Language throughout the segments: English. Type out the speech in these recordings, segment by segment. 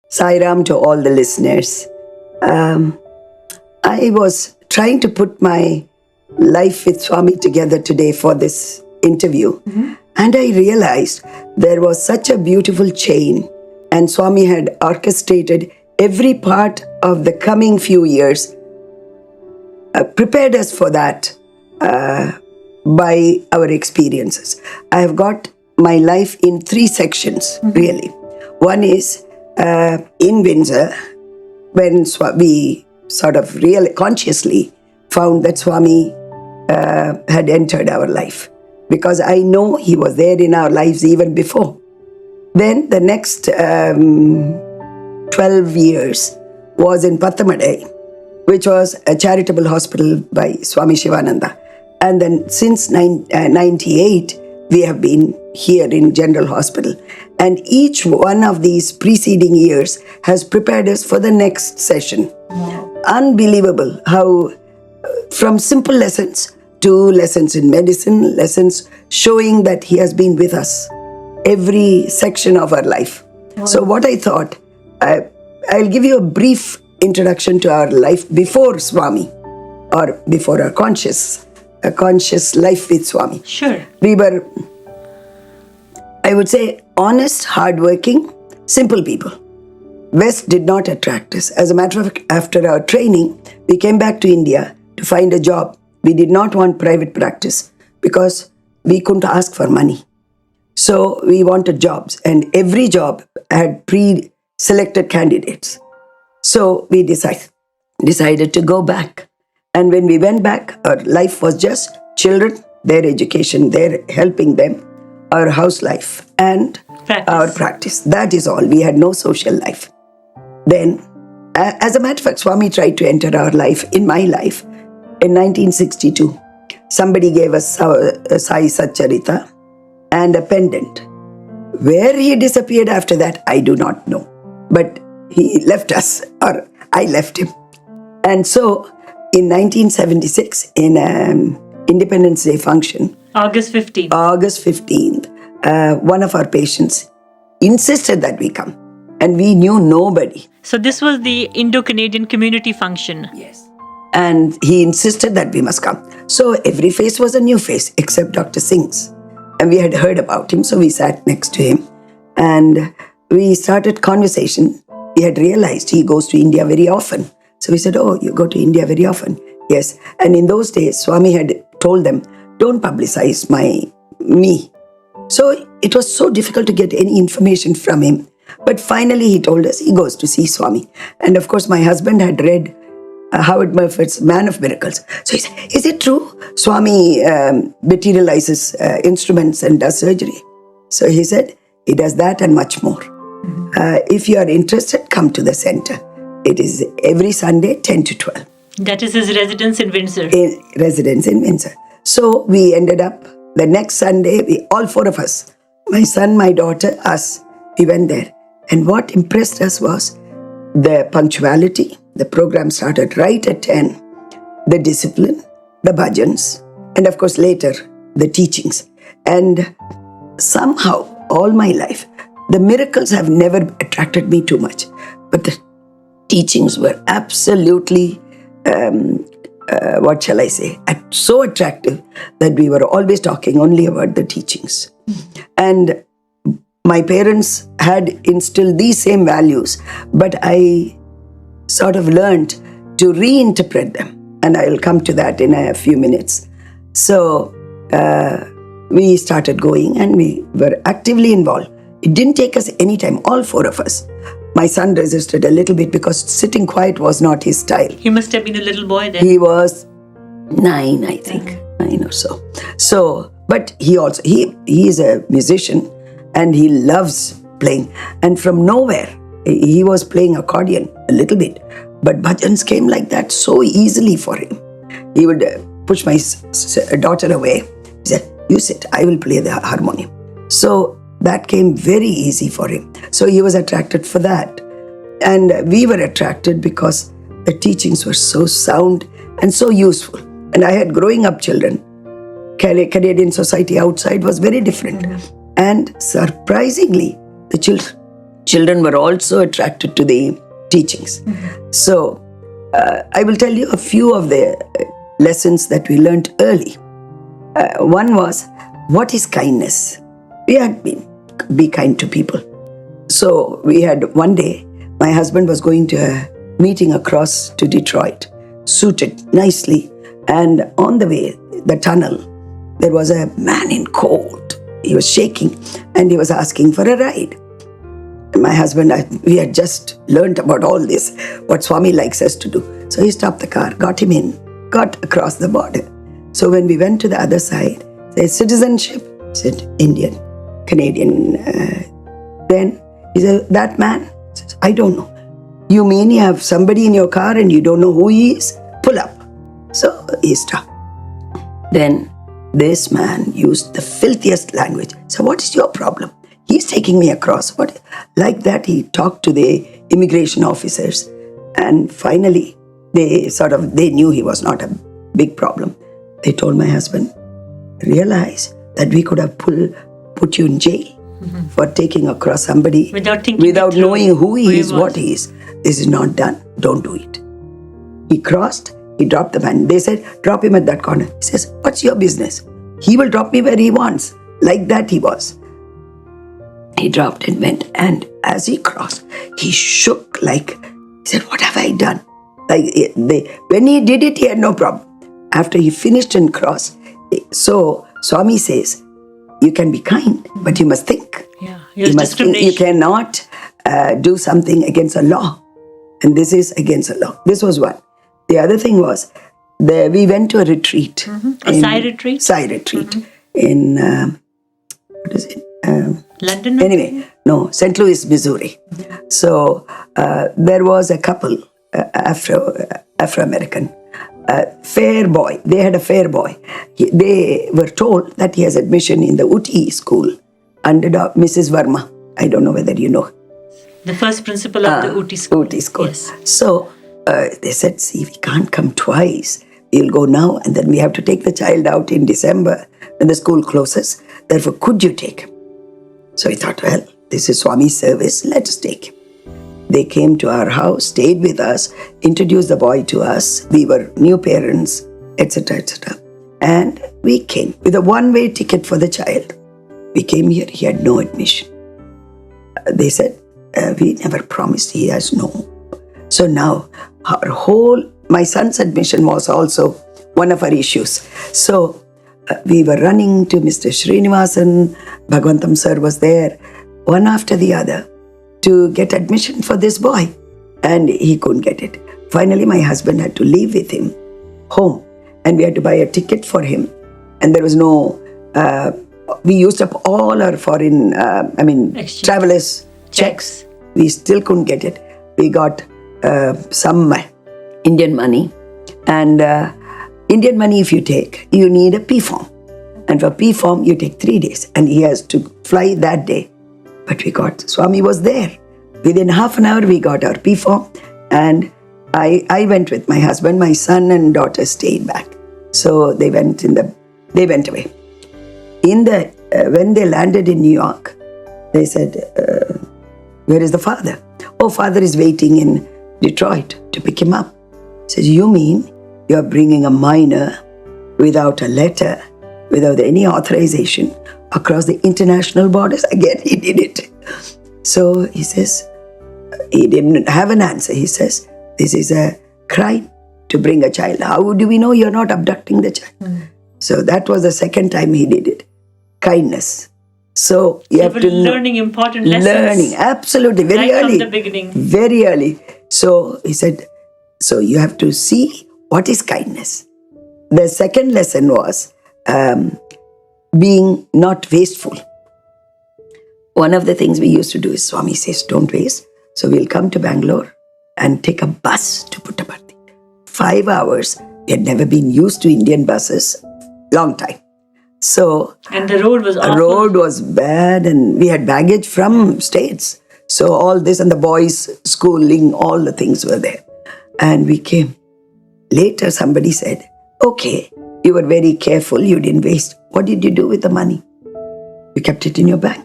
Sairam to all the listeners. I was trying to put my life with Swami together today for this interview. And I realized there was such a beautiful chain, and Swami had orchestrated every part of the coming few years, prepared us for that by our experiences. I have got my life in 3 sections, really. One is in Windsor, when we sort of really consciously found that Swami had entered our life, because I know he was there in our lives even before. Then the next 12 years was in Pathamadai, which was a charitable hospital by Swami Shivananda. And then since 98, we have been here in General Hospital. And each one of these preceding years has prepared us for the next session. Unbelievable how from simple lessons to lessons in medicine, lessons showing that he has been with us every section of our life. So what I thought, I'll give you a brief introduction to our life before Swami, or before our conscious life with Swami. Sure. We were, I would say, honest, hardworking, simple people. West did not attract us. As a matter of fact, after our training, we came back to India to find a job. We did not want private practice because we couldn't ask for money. So we wanted jobs, and every job had pre-selected candidates. So we decided to go back. And when we went back, our life was just children, their education, their helping them, our house life, and our practice. That is all. We had no social life. Then, as a matter of fact, Swami tried to enter our life, in my life, in 1962. Somebody gave us Sai Satcharita and a pendant. Where he disappeared after that, I do not know. But he left us, or I left him. And so, in 1976, in Independence Day function, August 15th, one of our patients insisted that we come, and we knew nobody. So this was the Indo-Canadian community function. Yes. And he insisted that we must come. So every face was a new face, except Dr. Singh's. And we had heard about him, so we sat next to him. And we started conversation. We had realized he goes to India very often. So we said, oh, you go to India very often? Yes. And in those days, Swami had told them, don't publicize me. So it was so difficult to get any information from him. But finally he told us he goes to see Swami. And of course my husband had read Howard Murphy's Man of Miracles. So he said, is it true Swami materializes instruments and does surgery? So he said, he does that and much more. If you are interested, come to the center. It is every Sunday, 10 to 12. That is his residence in Windsor. Residence in Windsor. So we ended up, the next Sunday, all 4 of us, my son, my daughter, us, we went there. And what impressed us was the punctuality. The program started right at 10. The discipline, the bhajans, and of course later, the teachings. And somehow, all my life, the miracles have never attracted me too much. But the teachings were absolutely, so attractive that we were always talking only about the teachings. And my parents had instilled these same values, but I sort of learned to reinterpret them. And I will come to that in a few minutes. So we started going and we were actively involved. It didn't take us any time, all 4 of us. My son resisted a little bit because sitting quiet was not his style. He must have been a little boy then. He was 9, I think, 9 or so. So, but he is a musician and he loves playing. And from nowhere, he was playing accordion a little bit, but bhajans came like that so easily for him. He would push my daughter away. He said, "You sit, I will play the harmonium." So that came very easy for him. So he was attracted for that. And we were attracted because the teachings were so sound and so useful. And I had growing up children. Canadian society outside was very different. And surprisingly, the children were also attracted to the teachings. So I will tell you a few of the lessons that we learned early. One was, what is kindness? We had been, be kind to people. So we had one day, my husband was going to a meeting across to Detroit, suited nicely. And on the way, the tunnel, there was a man in cold. He was shaking and he was asking for a ride. And my husband, we had just learnt about all this, what Swami likes us to do. So he stopped the car, got him in, got across the border. So when we went to the other side, said, citizenship? He said, Indian, Canadian. Then he said, that man? Says, I don't know. You mean you have somebody in your car and you don't know who he is? Pull up. So he stopped. Then this man used the filthiest language. So what is your problem? He's taking me across. What? Like that, he talked to the immigration officers. And finally, they knew he was not a big problem. They told my husband, realize that we could have put you in jail for taking across somebody without knowing who he is, what he is. This is not done. Don't do it. He crossed. He dropped the man. They said, drop him at that corner. He says, what's your business? He will drop me where he wants. Like that he was. He dropped and went. And as he crossed, he shook like, he said, what have I done? Like when he did it, he had no problem. After he finished and crossed, so Swami says, you can be kind, but you must think. Yeah, you must think. You cannot do something against a law. And this is against a law. This was one. The other thing was, we went to a retreat. A Sai retreat? Sai retreat. In, what is it? London? Anyway, no, St. Louis, Missouri. So there was a couple, Afro-American, fair boy. They had a fair boy. They were told that he has admission in the Uti school under Mrs. Verma. I don't know whether you know. The first principal of the Uti school. Uti school. Yes. So they said, see, we can't come twice. We'll go now and then we have to take the child out in December when the school closes. Therefore, could you take him? So we thought, well, this is Swami's service. Let us take him. They came to our house, stayed with us, introduced the boy to us. We were new parents, etc., etc. And we came with a one-way ticket for the child. We came here, he had no admission. They said, we never promised, he has no. So now, my son's admission was also one of our issues. So we were running to Mr. Srinivasan, Bhagwantam sir was there, one after the other, to get admission for this boy. And he couldn't get it. Finally, my husband had to leave with him home. And we had to buy a ticket for him. And there was no, we used up all our foreign, travelers' checks. We still couldn't get it. We got some Indian money. And Indian money, if you take, you need a P form. And for P form, you take 3 days. And he has to fly that day. But we got, Swami was there. Within half an hour, we got our P form. And I went with my husband, my son and daughter stayed back. So they went away. When they landed in New York, they said, where is the father? Oh, father is waiting in Detroit to pick him up. He says, you mean you are bringing a minor without a letter, without any authorization across the international borders? Again, he did it. So he says, he didn't have an answer. He says, this is a crime to bring a child. How do we know you're not abducting the child? So that was the second time he did it. Kindness. So you have to learning important lessons. Learning, absolutely, very right early. From the beginning. Very early. So he said, so you have to see what is kindness. The second lesson was being not wasteful. one of the things we used to do is Swami says, don't waste. So we'll come to Bangalore and take a bus to Puttaparthi. 5 hours. We had never been used to Indian buses. Long time. So, and the road was awful. The road was bad and we had baggage from states. So all this and the boys' schooling, all the things were there. And we came. Later somebody said, okay, you were very careful, you didn't waste. What did you do with the money? You kept it in your bank.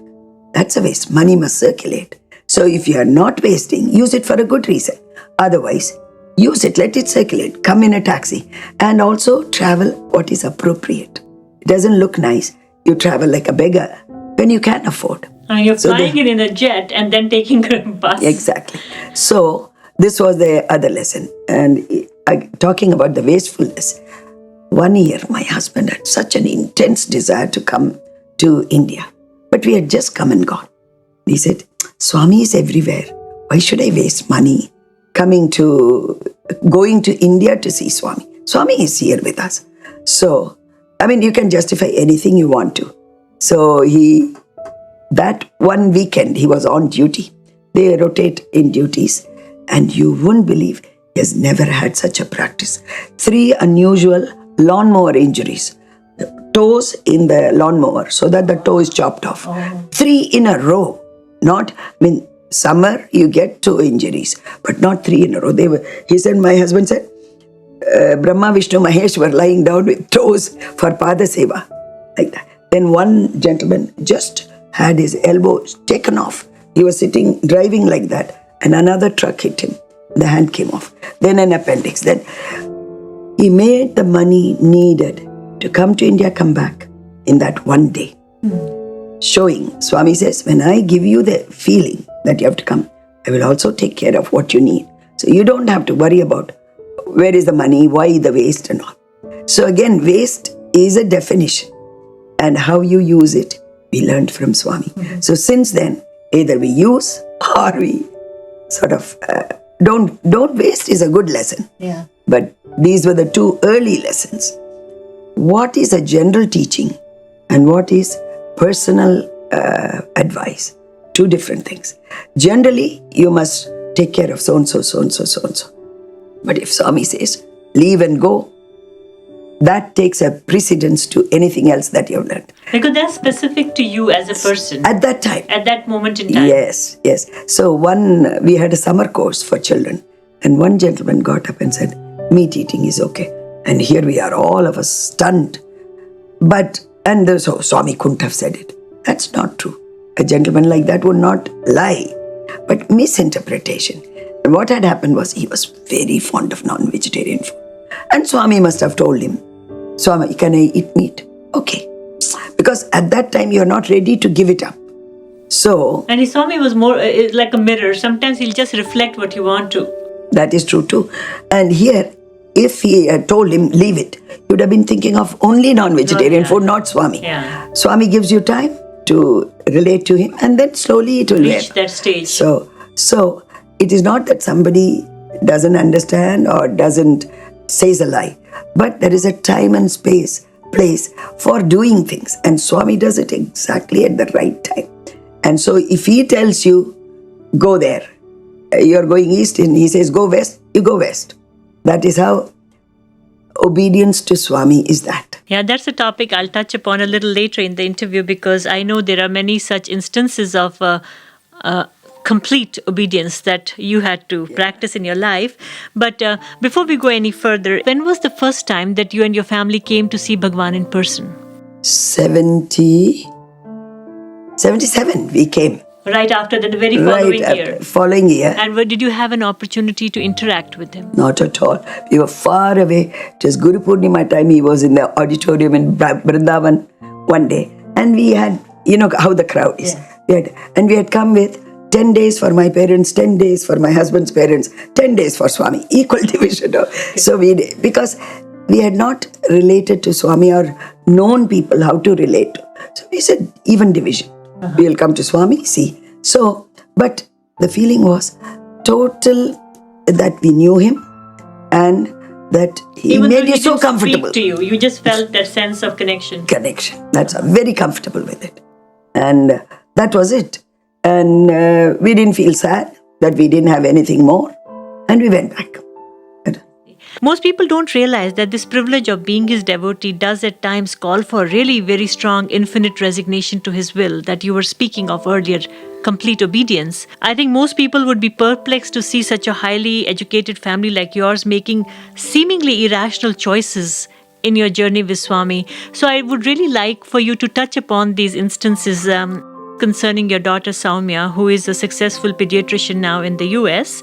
That's a waste. Money must circulate. So if you are not wasting, use it for a good reason. Otherwise, use it, let it circulate. Come in a taxi. And also travel what is appropriate. It doesn't look nice. You travel like a beggar when you can afford. You're flying it in a jet and then taking a bus. Exactly. So this was the other lesson. And talking about the wastefulness, 1 year my husband had such an intense desire to come to India. But we had just come and gone. He said, Swami is everywhere. Why should I waste money going to India to see Swami? Swami is here with us. So, you can justify anything you want to. So that one weekend he was on duty. They rotate in duties. And you wouldn't believe he has never had such a practice. 3 unusual lawnmower injuries. Toes in the lawnmower so that the toe is chopped off. 3 in a row. Summer you get 2 injuries, but not 3 in a row. My husband said, Brahma, Vishnu, Mahesh were lying down with toes for Pada Seva. Like that. Then one gentleman just had his elbows taken off. He was sitting, driving like that, and another truck hit him. The hand came off. Then an appendix. Then he made the money needed to come to India, come back in that one day. Showing, Swami says, when I give you the feeling that you have to come, I will also take care of what you need. So you don't have to worry about where is the money, why the waste and all. So again, waste is a definition. And how you use it, we learned from Swami. So since then, either we use or we sort of don't waste is a good lesson. Yeah. But these were the 2 early lessons. What is a general teaching and what is personal advice? 2 different things. Generally, you must take care of so-and-so, so-and-so, so-and-so. But if Swami says, leave and go, that takes a precedence to anything else that you have learned. Because that's specific to you as a person. At that time. At that moment in time. Yes. So we had a summer course for children. And one gentleman got up and said, meat eating is okay. And here we are, all of us stunned. So Swami couldn't have said it. That's not true. A gentleman like that would not lie. But misinterpretation. And what had happened was he was very fond of non-vegetarian food. And Swami must have told him, Swami, can I eat meat? Okay. Because at that time you're not ready to give it up. So... And his Swami was more like a mirror. Sometimes he'll just reflect what you want to. That is true too. And here, if he had told him, leave it, you would have been thinking of only non-vegetarian food, not Swami. Yeah. Swami gives you time to relate to him and then slowly it will reach that stage. So it is not that somebody doesn't understand or says a lie. But there is a time and place for doing things. And Swami does it exactly at the right time. And so if he tells you, go there, you're going east and he says, go west, you go west. That is how obedience to Swami is that. Yeah, that's a topic I'll touch upon a little later in the interview because I know there are many such instances of complete obedience that you had to practice in your life. But before we go any further, when was the first time that you and your family came to see Bhagwan in person? 77 we came. Right after the very following year. And did you have an opportunity to interact with him? Not at all. We were far away. It was Guru Purnima time. He was in the auditorium in Vrindavan one day. And we had, how the crowd is. Yeah. We had come with 10 days for my parents, 10 days for my husband's parents, 10 days for Swami. Equal division. So because we had not related to Swami or known people how to relate. So we said even division. We will come to Swami, see. So, but the feeling was total that we knew him and that he even made you so comfortable. Speak to you, you just felt that sense of connection. That's very comfortable with it. And That was it. And we didn't feel sad that we didn't have anything more. And we went back. Most people don't realize that this privilege of being his devotee does at times call for really very strong, infinite resignation to his will that you were speaking of earlier, complete obedience. I think most people would be perplexed to see such a highly educated family like yours making seemingly irrational choices in your journey with Swami. So I would really like for you to touch upon these instances concerning your daughter Soumya, who is a successful pediatrician now in the US.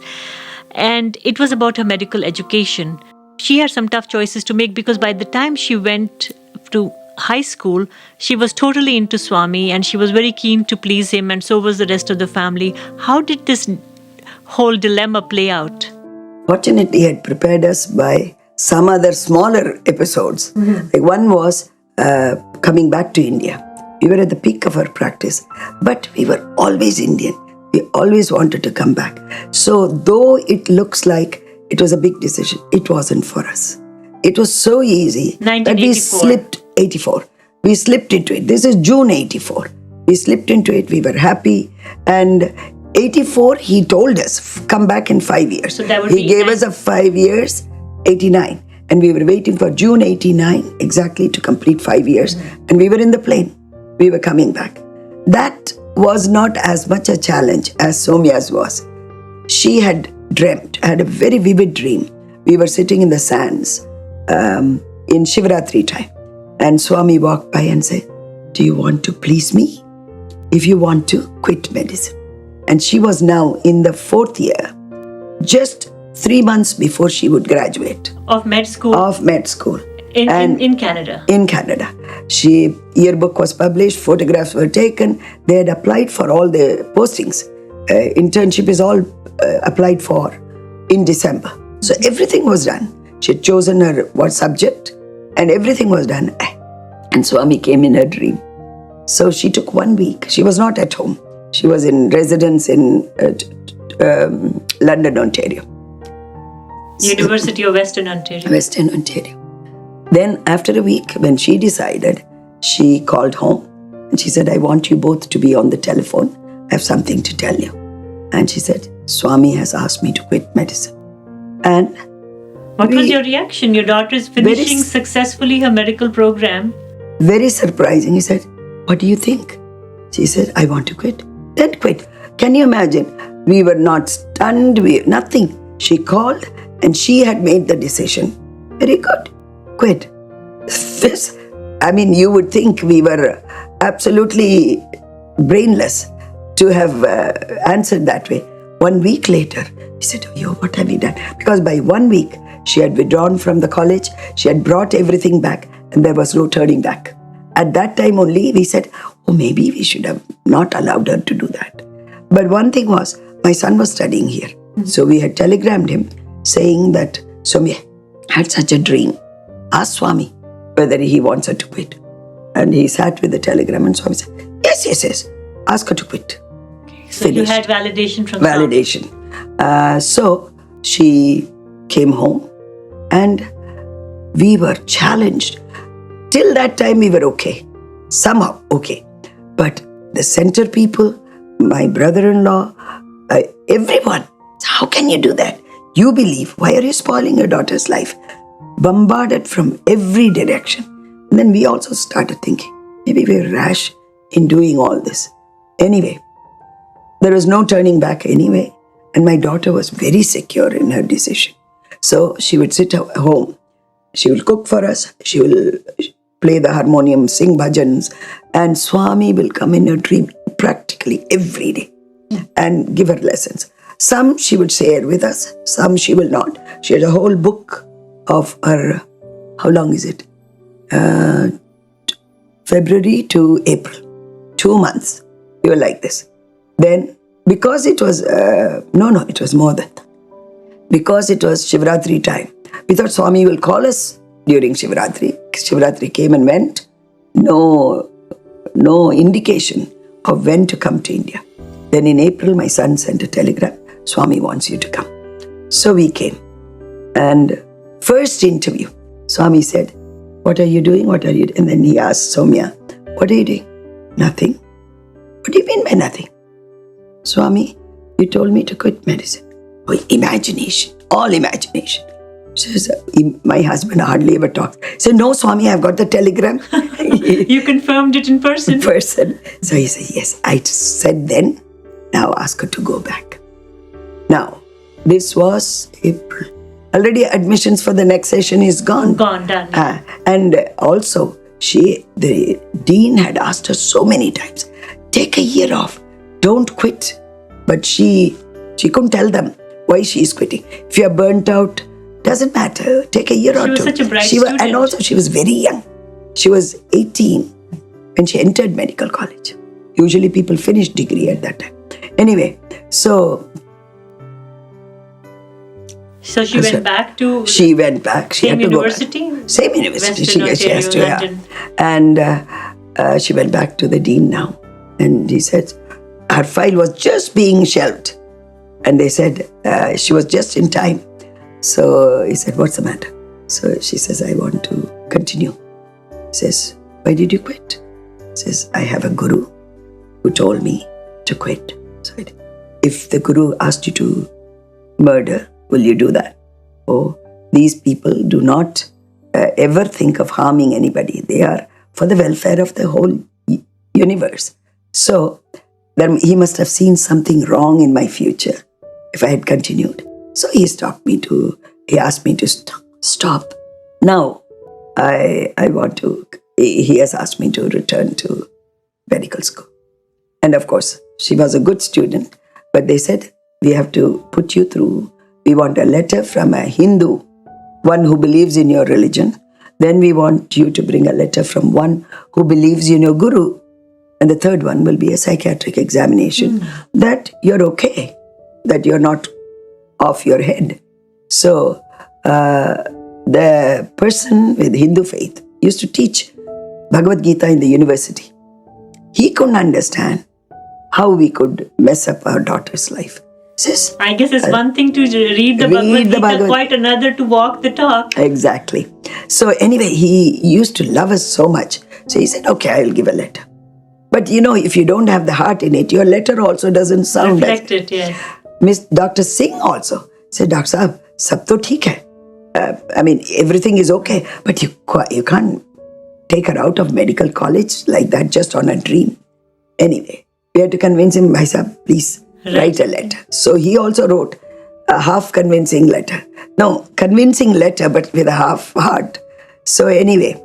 And it was about her medical education. She had some tough choices to make because by the time she went to high school, she was totally into Swami and she was very keen to please him, and so was the rest of the family. How did this whole dilemma play out? Fortunately, he had prepared us by some other smaller episodes. Like one was coming back to India. We were at the peak of our practice, but we were always Indian. We always wanted to come back. So though it looks like it was a big decision, it wasn't for us. It was so easy that we slipped 84. We slipped into it. This is June 84. We slipped into it. We were happy. And 84, he told us, come back in 5 years. So that would he gave us a 5 years, 89. And we were waiting for June 89 exactly to complete 5 years. And we were in the plane. We were coming back. That was not as much a challenge as Soumya's was. She had had a very vivid dream. We were sitting in the sands in Shivratri time, and Swami walked by and said, do you want to please me? If you want to, quit medicine. And she was now in the 4th year, just 3 months before she would graduate. Of med school? Of med school. In Canada? In Canada. Yearbook was published, photographs were taken. They had applied for all the postings. Internship is all applied for in December. So everything was done. She had chosen her what subject and everything was done. And Swami came in her dream. So she took 1 week. She was not at home. She was in residence in London, Ontario. University of Western Ontario. Western Ontario. Then after a week, when she decided, she called home and she said, I want you both to be on the telephone. I have something to tell you. And she said, Swami has asked me to quit medicine. And what was your reaction? Your daughter is finishing successfully her medical program. Very surprising. He said, what do you think? She said, I want to quit. Then quit. Can you imagine? We were not stunned, nothing. She called and she had made the decision. Very good. Quit. This, you would think we were absolutely brainless to have answered that way. 1 week later, we said, what have you done? Because by 1 week, she had withdrawn from the college, she had brought everything back, and there was no turning back. At that time only, we said, maybe we should have not allowed her to do that. But one thing was, my son was studying here. So we had telegrammed him saying that Soumya had such a dream. Ask Swami whether he wants her to quit. And he sat with the telegram and Swami said, yes. Ask her to quit. So finished. You had validation from Validation. So she came home and we were challenged. Till that time we were okay. Somehow okay. But the center people, my brother-in-law, everyone, how can you do that? You believe, why are you spoiling your daughter's life? Bombarded from every direction. And then we also started thinking, maybe we're rash in doing all this. Anyway, there was no turning back anyway. And my daughter was very secure in her decision. So she would sit at home. She will cook for us. She will play the harmonium, sing bhajans. And Swami will come in her dream practically every day and give her lessons. Some she would share with us, some she will not. She has a whole book of her, how long is it? February to April, 2 months. We were like this. Then, because it was, it was more than that. Because it was Shivratri time, we thought Swami will call us during Shivratri. Shivratri came and went. No indication of when to come to India. Then in April, my son sent a telegram, Swami wants you to come. So we came. And first interview, Swami said, what are you doing? And then he asked Soumya, what are you doing? Nothing. What do you mean by nothing? Swami, you told me to quit medicine. Oh, imagination, all imagination. She says, my husband hardly ever talks. He said, no, Swami, I've got the telegram. You confirmed it in person? In person. So he said, yes, I said then, now ask her to go back. Now, this was April. Already admissions for the next session is gone. Done. And also, the dean had asked her so many times, take a year off, don't quit. But she couldn't tell them why she is quitting. If you are burnt out, doesn't matter, take a year or two. She was such a bright student. And also she was very young. She was 18 when she entered medical college. Usually people finish degree at that time. Anyway, so she went back to... She went back. She same had to university? Go back. Same university. Western Ontario, London. And she went back to the dean now. And he said her file was just being shelved. And they said she was just in time. So he said, what's the matter? So she says, I want to continue. He says, why did you quit? He says, I have a guru who told me to quit. So if the guru asked you to murder, will you do that? Oh, these people do not ever think of harming anybody. They are for the welfare of the whole universe. So then he must have seen something wrong in my future if I had continued. So he asked me to stop. Now, he has asked me to return to medical school. And of course, she was a good student, but they said, we have to put you through. We want a letter from a Hindu, one who believes in your religion. Then we want you to bring a letter from one who believes in your guru. And the third one will be a psychiatric examination that you're okay, that you're not off your head. So the person with Hindu faith used to teach Bhagavad Gita in the university. He couldn't understand how we could mess up our daughter's life. Says, I guess it's one thing to read the Bhagavad Gita, quite another to walk the talk. Exactly. So anyway, he used to love us so much. So he said, okay, I'll give a letter. But if you don't have the heart in it, your letter also doesn't sound reflected, yes. Miss Dr. Singh also said, Dr. Saab, sab to theek hai. Everything is okay, but you can't take her out of medical college like that just on a dream. Anyway, we had to convince him, Bhai Saab, please write a letter. So he also wrote a half convincing letter. No, convincing letter, but with a half heart. So anyway.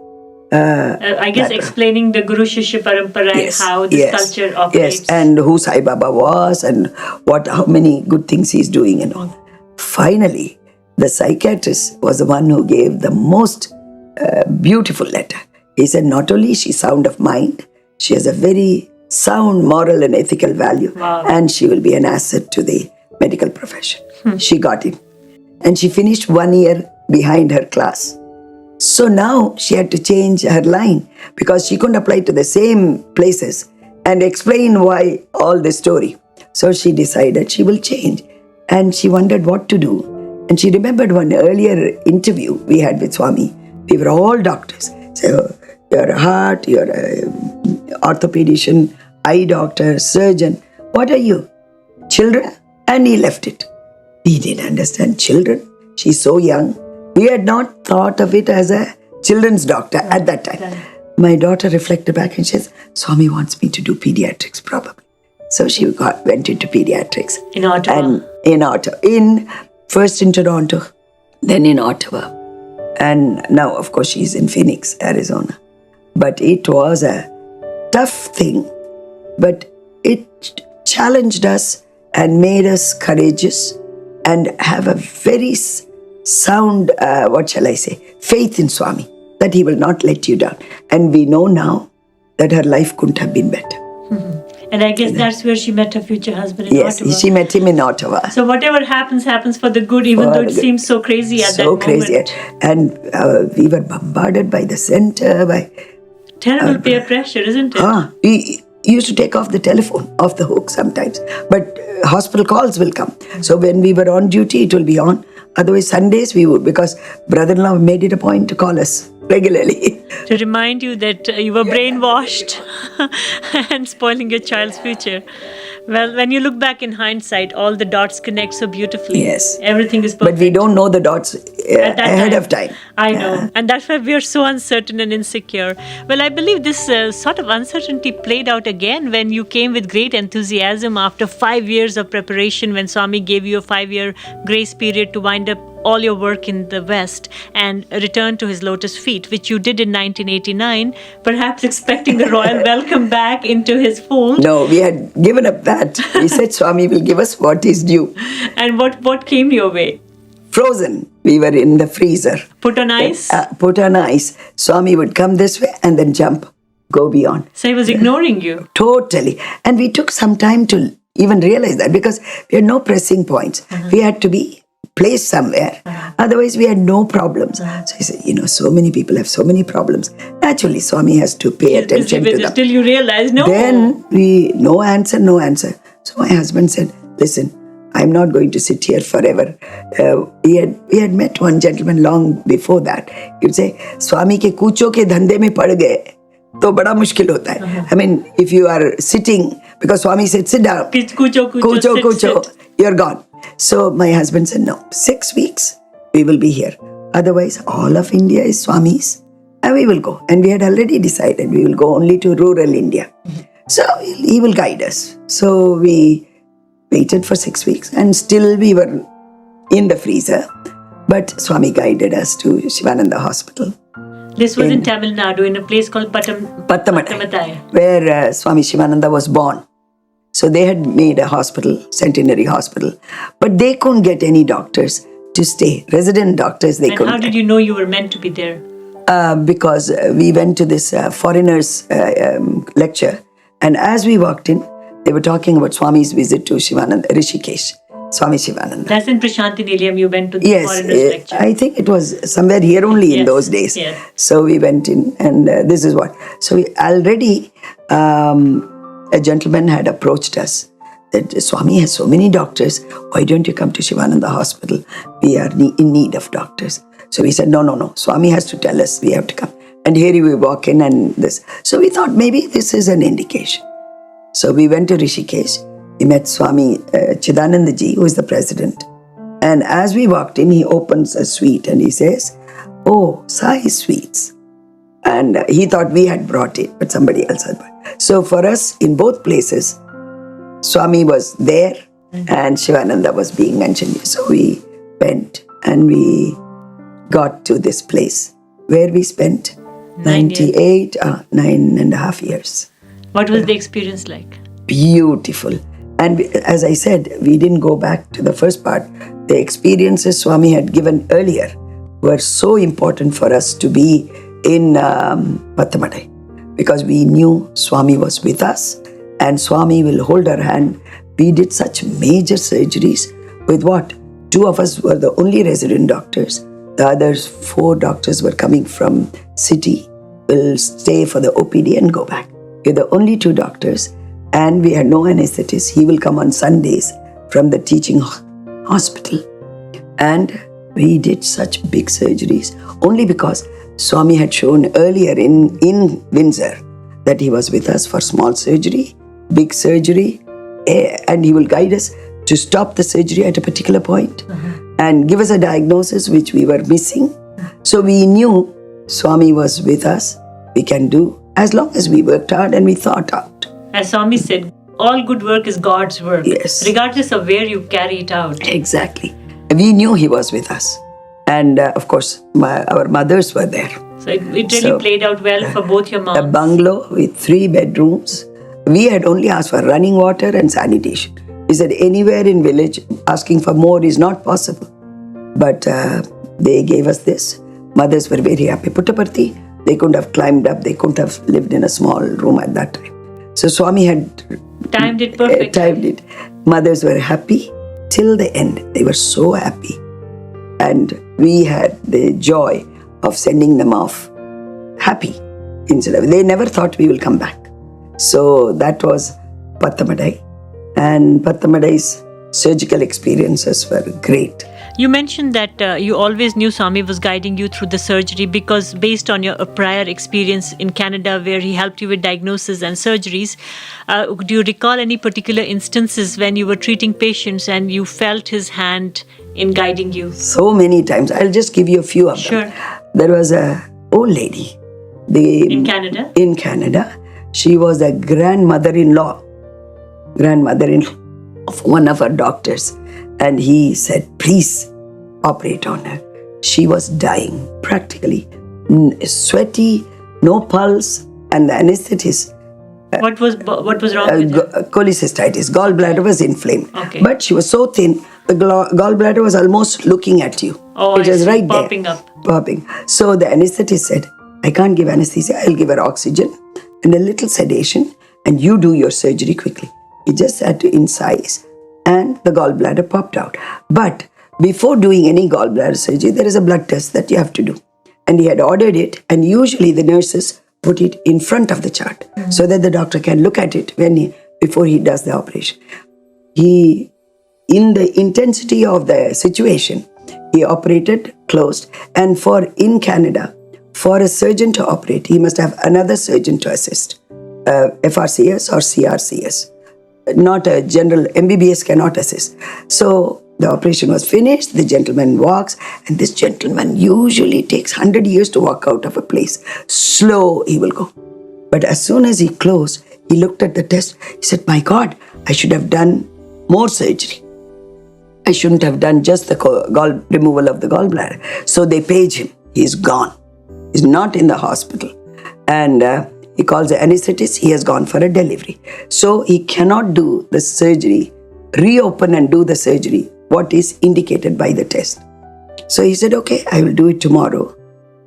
I guess explaining the Guru Shishya Parampara and how this culture operates. Yes, and who Sai Baba was and how many good things he's doing and all. Finally, the psychiatrist was the one who gave the most beautiful letter. He said, not only is she sound of mind, she has a very sound moral and ethical value. Wow. And she will be an asset to the medical profession. She got it. And she finished 1 year behind her class. So now she had to change her line because she couldn't apply to the same places and explain why all the story. So she decided she will change. And she wondered what to do. And she remembered one earlier interview we had with Swami. We were all doctors. So you're a heart, you're a orthopedician, eye doctor, surgeon. What are you? Children? And he left it. He didn't understand children. She's so young. We had not thought of it as a children's doctor at that time. My daughter reflected back and she says, Swami wants me to do pediatrics probably. So she went into pediatrics. In Ottawa? First in Toronto, then in Ottawa. And now, of course, she's in Phoenix, Arizona. But it was a tough thing. But it challenged us and made us courageous and have a very sound, faith in Swami, that he will not let you down. And we know now that her life couldn't have been better. And I guess that's where she met her future husband in Ottawa. Yes, she met him in Ottawa. So whatever happens for the good, even though it seems so crazy at that moment. So crazy. And we were bombarded by the center, by... Terrible peer pressure, isn't it? We used to take off the telephone, off the hook sometimes. But hospital calls will come. So when we were on duty, it will be on. Otherwise, Sundays we would, because brother-in-law made it a point to call us regularly. To remind you that you were brainwashed and spoiling your child's future. Well, when you look back in hindsight, all the dots connect so beautifully. Yes. Everything is perfect. But we don't know the dots At that ahead of time. I know. And that's why we are so uncertain and insecure. Well, I believe this sort of uncertainty played out again when you came with great enthusiasm after 5 years of preparation, when Swami gave you a 5-year grace period to wind up all your work in the West and return to his lotus feet, which you did in 1989, perhaps expecting the royal welcome back into his fold. No, we had given up that. We said Swami will give us what is due. And what came your way? Frozen. We were in the freezer. Put on ice? Put on ice. Swami would come this way and then jump, go beyond. So he was ignoring you? Totally. And we took some time to even realize that, because we had no pressing points. We had to be placed somewhere. Otherwise, we had no problems. So he said, so many people have so many problems. Naturally, Swami has to pay attention to them. Till you realize, no. Then no answer. So my husband said, listen, I'm not going to sit here forever. We had met one gentleman long before that. He would say, Swami ke kucho ke dhande mein pad gaye, to bada mushkil hota hai. I mean, if you are sitting, because Swami said, sit down. Kucho, you're gone. So my husband said, no, 6 weeks, we will be here. Otherwise, all of India is Swami's, and we will go. And we had already decided we will go only to rural India. So he will guide us. So we waited for 6 weeks, and still we were in the freezer. But Swami guided us to Shivananda Hospital. This was in Tamil Nadu, in a place called Pattamatai, where Swami Shivananda was born. So they had made a hospital, centenary hospital, but they couldn't get any doctors to stay. Resident doctors, they couldn't. And how did you know you were meant to be there? Because we went to this foreigners lecture, and as we walked in, they were talking about Swami's visit to Shivananda, Rishikesh, Swami Shivananda. That's in Prasanthi Nilayam, you went to the foreigners lecture. I think it was somewhere here only in those days. Yes. So we went in, and this is what. So we already... a gentleman had approached us that Swami has so many doctors, why don't you come to Shivananda Hospital? We are in need of doctors. So we said, no, Swami has to tell us we have to come. And here we walk in and this. So we thought maybe this is an indication. So we went to Rishikesh. We met Swami Chidanandaji, who is the president. And as we walked in, he opens a suite and he says, oh, Sai Sweets. And he thought we had brought it, but somebody else had brought it. So for us, in both places, Swami was there and Shivananda was being mentioned. So we went and we got to this place where we spent 9.5 years. What was the experience like? Beautiful. And as I said, we didn't go back to the first part. The experiences Swami had given earlier were so important for us to be in Pattamatai, because we knew Swami was with us and Swami will hold our hand. We did such major surgeries with what? 2 of us were the only resident doctors. The others 4 doctors were coming from city, will stay for the OPD and go back. We're the only 2 doctors, and we had no anesthetist. He will come on Sundays from the teaching hospital. And we did such big surgeries only because Swami had shown earlier in Windsor that he was with us for small surgery, big surgery, and he will guide us to stop the surgery at a particular point and give us a diagnosis which we were missing. So we knew Swami was with us. We can do as long as we worked hard and we thought out. As Swami said, all good work is God's work, yes, regardless of where you carry it out. Exactly. We knew he was with us. And of course, our mothers were there. So it really played out well for both your moms. A bungalow with 3 bedrooms. We had only asked for running water and sanitation. He said anywhere in village, asking for more is not possible. But they gave us this. Mothers were very happy. Puttaparthi, they couldn't have climbed up. They couldn't have lived in a small room at that time. So Swami had timed it perfectly. Timed it. Mothers were happy till the end. They were so happy. And we had the joy of sending them off happy. They never thought we will come back. So that was Pattamatai. And Pattamatai's surgical experiences were great. You mentioned that you always knew Swami was guiding you through the surgery because based on your prior experience in Canada where he helped you with diagnosis and surgeries, do you recall any particular instances when you were treating patients and you felt his hand in guiding you? So many times. I'll just give you a few of them. There was a old lady. In Canada? In Canada. She was a grandmother-in-law of one of our doctors. And he said, please operate on her. She was dying, practically. Sweaty, no pulse, and the anesthetist. What was wrong with her? Cholecystitis. Gallbladder was inflamed. Okay. But she was so thin, the gallbladder was almost looking at you. Oh, it was right popping there. Popping up. So the anesthetist said, I can't give anesthesia. I'll give her oxygen and a little sedation, and you do your surgery quickly. He just had to incise, and the gallbladder popped out. But before doing any gallbladder surgery, there is a blood test that you have to do. And he had ordered it, and usually the nurses put it in front of the chart so that the doctor can look at it before he does the operation. In the intensity of the situation, he operated, closed, and in Canada, for a surgeon to operate, he must have another surgeon to assist, FRCS or CRCS. Not a general, MBBS cannot assist. So the operation was finished, the gentleman walks, and this gentleman usually takes 100 years to walk out of a place. Slow he will go. But as soon as he closed, he looked at the test, he said, my God, I should have done more surgery. I shouldn't have done just the removal of the gallbladder. So they page him, he's gone. He's not in the hospital. And he calls the anesthetist, he has gone for a delivery. So he cannot do the surgery, reopen and do the surgery, what is indicated by the test. So he said, okay, I will do it tomorrow.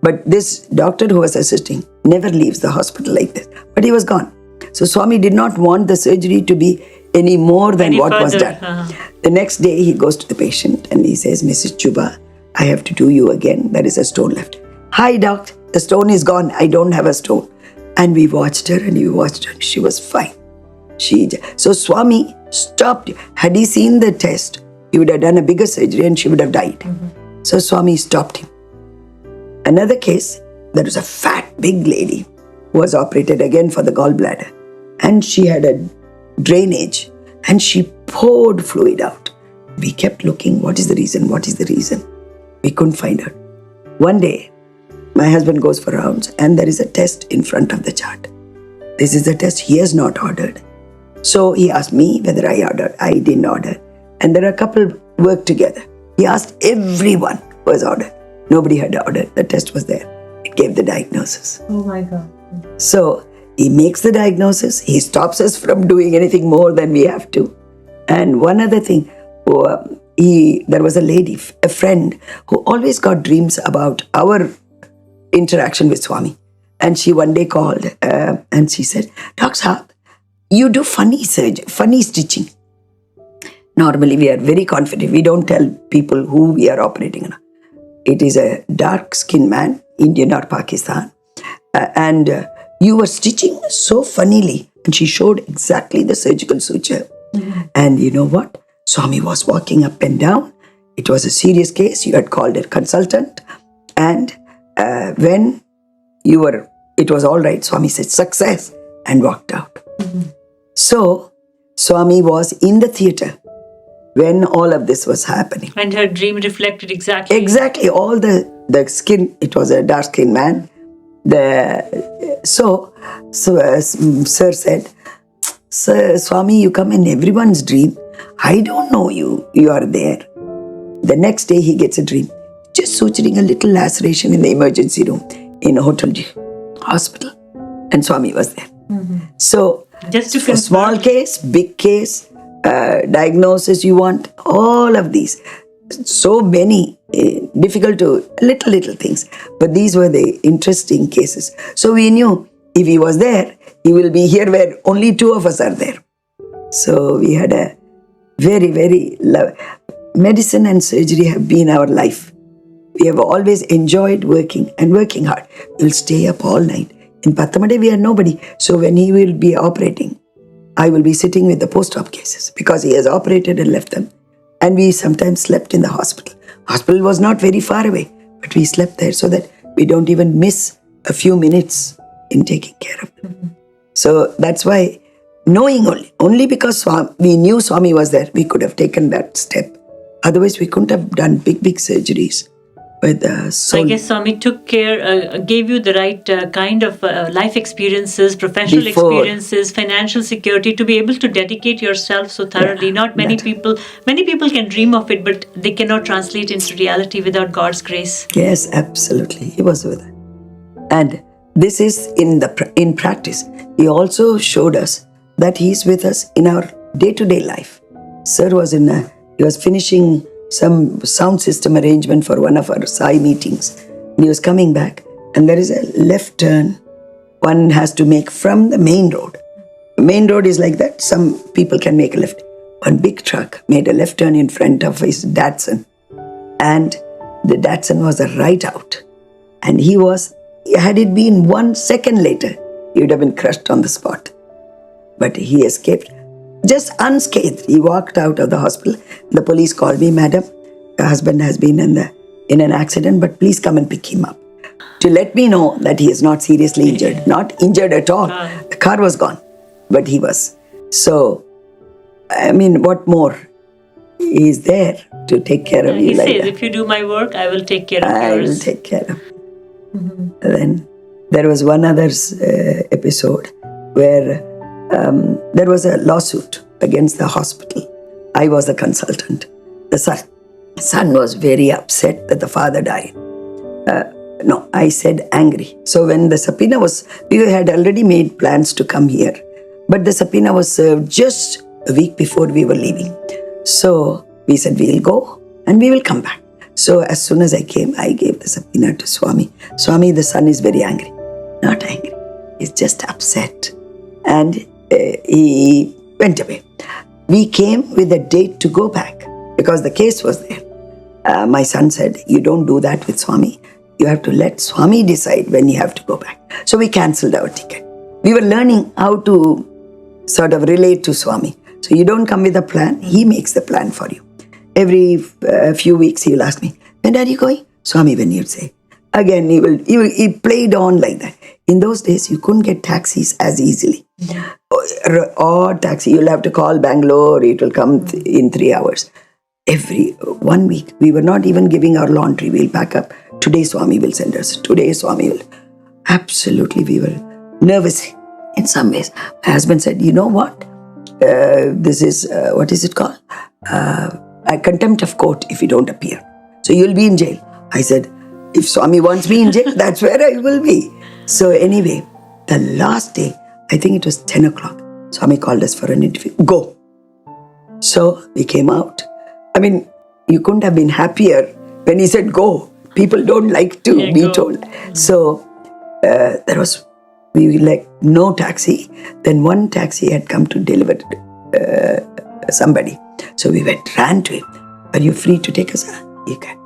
But this doctor who was assisting never leaves the hospital like this. But he was gone. So Swami did not want the surgery to be any more than what was done. The next day he goes to the patient and he says, Mrs. Chuba, I have to do you again. There is a stone left. Hi, doc. The stone is gone. I don't have a stone. And we watched her and we watched her. She was fine. So Swami stopped. Had he seen the test, he would have done a bigger surgery and she would have died. So Swami stopped him. Another case, there was a fat, big lady who was operated again for the gallbladder. And she had a drainage and she poured fluid out. We kept looking, what is the reason? What is the reason? We couldn't find out. One day, my husband goes for rounds and there is a test in front of the chart. This is the test he has not ordered. So he asked me whether I ordered. I didn't order. And there are a couple worked together. He asked everyone who has ordered. Nobody had ordered. The test was there. It gave the diagnosis. Oh my God. So he makes the diagnosis. He stops us from doing anything more than we have to. And one other thing, there was a lady, a friend, who always got dreams about our interaction with Swami. And she one day called and she said, Dr. Saab, you do funny surgery, funny stitching. Normally we are very confident. We don't tell people who we are operating on. It is a dark-skinned man, Indian or Pakistan. And you were stitching so funnily. And she showed exactly the surgical suture. And you know what? Swami was walking up and down. It was a serious case. You had called a consultant. And when it was all right, Swami said, success, and walked out. So, Swami was in the theatre when all of this was happening. And her dream reflected exactly. Exactly. All the skin, it was a dark-skinned man. So Sir said, Sir, Swami, you come in everyone's dream. I don't know you are there. The next day he gets a dream. Just suturing a little laceration in the emergency room in a hospital. And Swami was there. So, just to for small case, big case, diagnosis you want, all of these. So many difficult to little things. But these were the interesting cases. So we knew if he was there, he will be here where only two of us are there. So we had a very, very medicine and surgery have been our life. We have always enjoyed working and working hard. We'll stay up all night. In Pathamade, we are nobody. So when he will be operating, I will be sitting with the post-op cases because he has operated and left them. And we sometimes slept in the hospital. Hospital was not very far away, but we slept there so that we don't even miss a few minutes in taking care of them. So that's why, knowing only because we knew Swami was there, we could have taken that step. Otherwise, we couldn't have done big surgeries. With I guess Swami took care, gave you the right kind of life experiences, professional experiences, financial security to be able to dedicate yourself so thoroughly. Not many people can dream of it, but they cannot translate into reality without God's grace. Yes, absolutely. He was with us. And this is in practice. He also showed us that he is with us in our day-to-day life. Sir was he was finishing some sound system arrangement for one of our Sai meetings. And he was coming back, and there is a left turn one has to make from the main road. The main road is like that. Some people can make a left. One big truck made a left turn in front of his Datsun, and the Datsun was a right out. And had it been 1 second later, he would have been crushed on the spot. But he escaped just unscathed. He walked out of the hospital. The police called me, "Madam, your husband has been in an accident, but please come and pick him up." To let me know that he is not seriously injured. Not injured at all. The car was gone, but he was. So, I mean, what more? He is there to take care of you. He says, if you do my work, I will take care of yours. I will take care of you. Then there was one other episode where there was a lawsuit against the hospital. I was the consultant. The son was very upset that the father died. I said angry. So when the subpoena we had already made plans to come here, but the subpoena was served just a week before we were leaving. So we said, we'll go and we will come back. So as soon as I came, I gave the subpoena to Swami. Swami, the son is very angry. Not angry. He's just upset. And he went away. We came with a date to go back because the case was there. My son said, you don't do that with Swami. You have to let Swami decide when you have to go back. So we cancelled our ticket. We were learning how to sort of relate to Swami. So you don't come with a plan, he makes the plan for you. Every few weeks he will ask me, when are you going? Swami, when you'd say. Again, he played on like that. In those days, you couldn't get taxis as easily. Or taxi, you'll have to call Bangalore, it will come in 3 hours. Every 1 week, we were not even giving our laundry. We'll pack up. Today, Swami will send us. Today, Swami will. Absolutely, we were nervous in some ways. My husband said, you know what? This is, what is it called? A contempt of court if you don't appear. So you'll be in jail. I said, if Swami wants me in jail, that's where I will be. So anyway, the last day, I think it was 10 o'clock, Swami called us for an interview. Go. So we came out. I mean, you couldn't have been happier when he said go. People don't like to be told. So we like no taxi. Then one taxi had come to deliver somebody. So we ran to him. Are you free to take us? You can.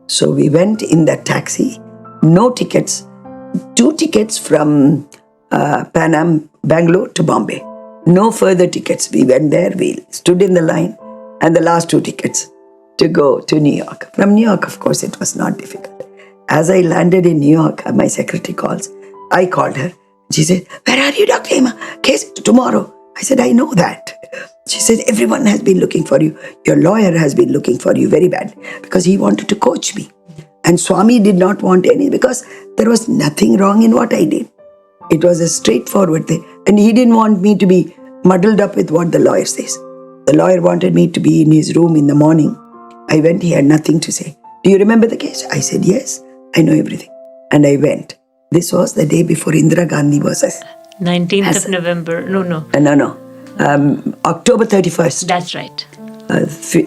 So we went in that taxi. No tickets. 2 tickets from Pan Am, Bangalore to Bombay. No further tickets. We went there. We stood in the line. And the last 2 tickets to go to New York. From New York, of course, it was not difficult. As I landed in New York, my secretary calls. I called her. She said, where are you, Dr. Hema? Case tomorrow. I said, I know that. She said, everyone has been looking for you. Your lawyer has been looking for you very bad because he wanted to coach me. And Swami did not want any because there was nothing wrong in what I did. It was a straightforward thing. And he didn't want me to be muddled up with what the lawyer says. The lawyer wanted me to be in his room in the morning. I went, he had nothing to say. Do you remember the case? I said, yes, I know everything. And I went. This was the day before Indira Gandhi was 19th of November. No. October 31st. That's right.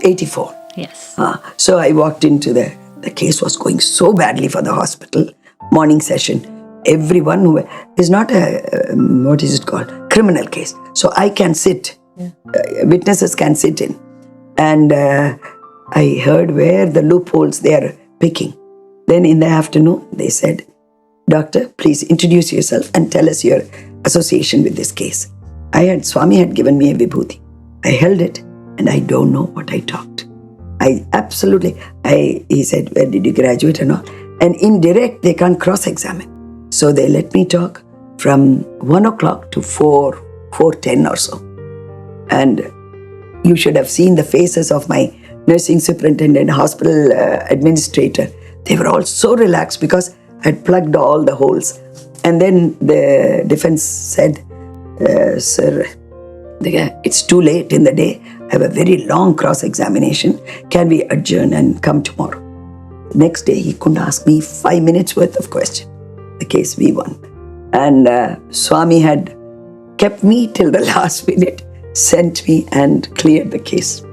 84. Yes. So I walked into the case was going so badly for the hospital. Morning session. Everyone who is not a, what is it called? Criminal case. So I can sit. Yeah. Witnesses can sit in. And I heard where the loopholes they are picking. Then in the afternoon, they said, Doctor, please introduce yourself and tell us your association with this case. Swami had given me a vibhuti. I held it and I don't know what I talked. He said, where did you graduate and all? And in direct, they can't cross-examine. So they let me talk from 1 o'clock to 4:10 or so. And you should have seen the faces of my nursing superintendent, hospital administrator. They were all so relaxed because I had plugged all the holes. And then the defense said, sir, it's too late in the day. I have a very long cross-examination. Can we adjourn and come tomorrow? The next day, he couldn't ask me 5 minutes worth of question. The case we won. And Swami had kept me till the last minute, sent me and cleared the case.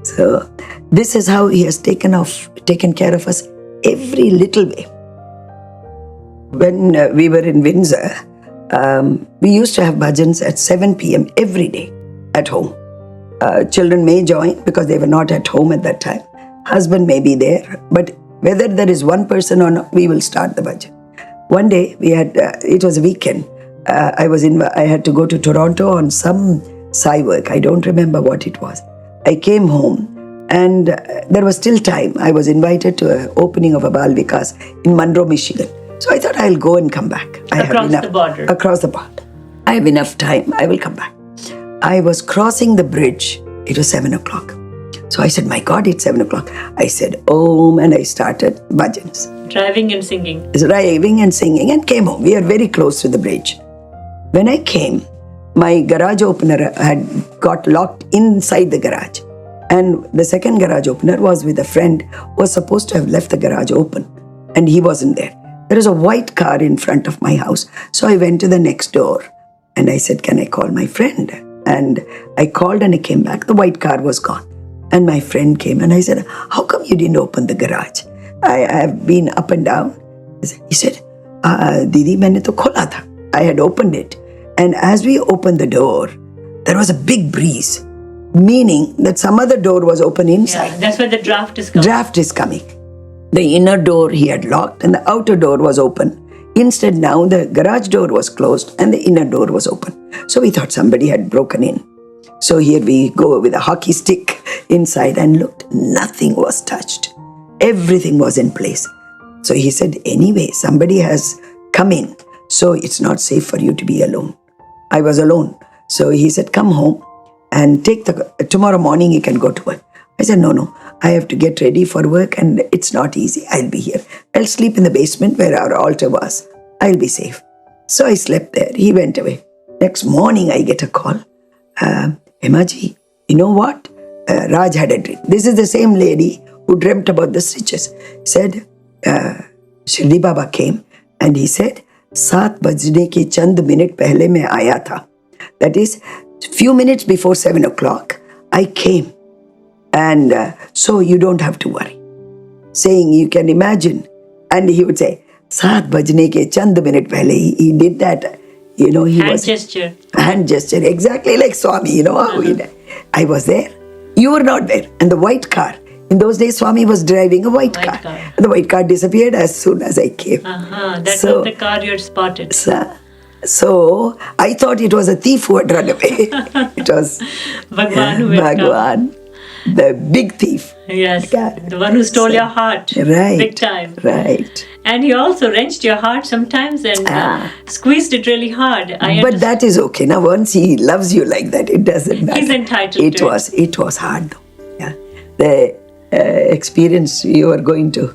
So this is how he has taken care of us every little way. When we were in Windsor, we used to have bhajans at 7 p.m. every day at home. Children may join because they were not at home at that time. Husband may be there, but whether there is one person or not, we will start the bhajan. One day we had, it was a weekend. I had to go to Toronto on some Sai work. I don't remember what it was. I came home and there was still time. I was invited to an opening of a Bal Vikas in Monroe, Michigan. So I thought I'll go and come back. Across the border. Across the border. I have enough time. I will come back. I was crossing the bridge. It was 7 o'clock. So I said, my God, it's 7 o'clock. I said, Om, and I started bhajans. Driving and singing. Driving and singing and came home. We are very close to the bridge. When I came, my garage opener had got locked inside the garage. And the second garage opener was with a friend who was supposed to have left the garage open. And he wasn't there. There was a white car in front of my house. So I went to the next door and I said, can I call my friend? And I called and I came back. The white car was gone. And my friend came and I said, how come you didn't open the garage? I have been up and down. He said, Didi, maine to khola tha. I had opened it. And as we opened the door, there was a big breeze, meaning that some other door was open inside. Yeah, that's where the draft is coming. Draft is coming. The inner door he had locked and the outer door was open. Instead, now the garage door was closed and the inner door was open. So we thought somebody had broken in. So here we go with a hockey stick inside and looked. Nothing was touched. Everything was in place. So he said, anyway, somebody has come in. So it's not safe for you to be alone. I was alone. So he said, come home and tomorrow morning you can go to work. I said, no, I have to get ready for work and it's not easy. I'll be here. I'll sleep in the basement where our altar was. I'll be safe. So I slept there. He went away. Next morning I get a call. Hema ji, you know what? Raj had a dream. This is the same lady who dreamt about the stitches. Said, Shirdi Baba came and he said, 7 bajne ke chand minute pehle main aaya tha. That is, few minutes before 7 o'clock, I came. And so you don't have to worry. Saying, you can imagine. And he would say, 7 bajne ke chand minute pehle. He did that. You know, hand gesture, exactly like Swami, you know how he did. I was there. You were not there. And the white car. In those days, Swami was driving a white car. And the white car disappeared as soon as I came. That's not the car you had spotted. So I thought it was a thief who had run away. It was Bhagwan, the big thief. Yes, the one who stole your heart. Right. Big time. Right. And he also wrenched your heart sometimes and squeezed it really hard. But that is okay. Now, once he loves you like that, it doesn't matter. He's entitled to it. It was hard though. Yeah. The experience you are going to.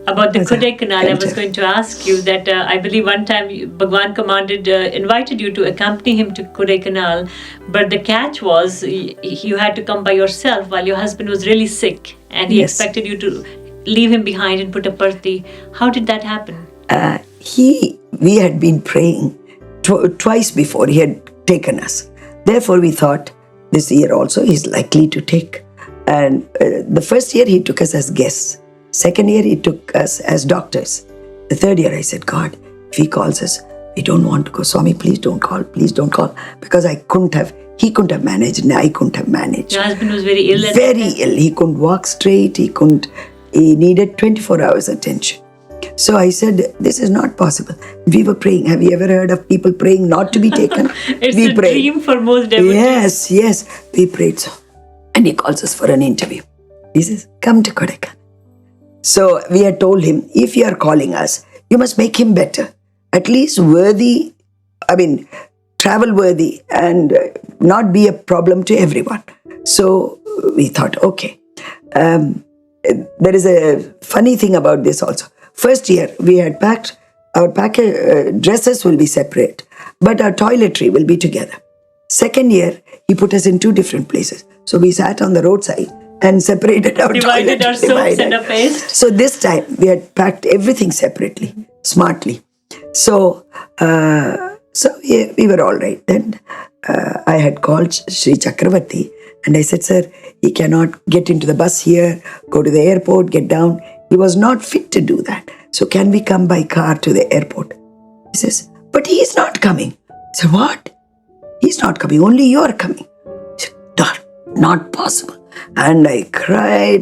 About the Kodaikanal, I was going to ask you that I believe one time Bhagwan invited you to accompany him to Kodaikanal, but the catch was you had to come by yourself while your husband was really sick and he expected you to leave him behind and put a parthi. How did that happen? We had been praying twice before he had taken us. Therefore we thought this year also he's likely to take. And the first year he took us as guests. Second year, he took us as doctors. The third year, I said, God, if he calls us, we don't want to go. Swami, please don't call. Because he couldn't have managed and I couldn't have managed. Your husband was very ill. Very ill. He couldn't walk straight. He needed 24 hours attention. So I said, this is not possible. We were praying. Have you ever heard of people praying not to be taken? It's a dream for most devotees. Yes. We prayed so. And he calls us for an interview. He says, come to Kodaikanal. So we had told him, if you are calling us, you must make him better. At least worthy, travel worthy and not be a problem to everyone. So we thought, okay. There is a funny thing about this also. First year, we had packed, our dresses will be separate, but our toiletry will be together. Second year, he put us in 2 different places. So we sat on the roadside and separated our Divided our soaps and our paste. So this time, we had packed everything separately, smartly. So we were all right. Then I had called Sri Chakravarti and I said, sir, he cannot get into the bus here, go to the airport, get down. He was not fit to do that. So can we come by car to the airport? He says, but he is not coming. I said, what? He's not coming, only you are coming. He said, not possible. And I cried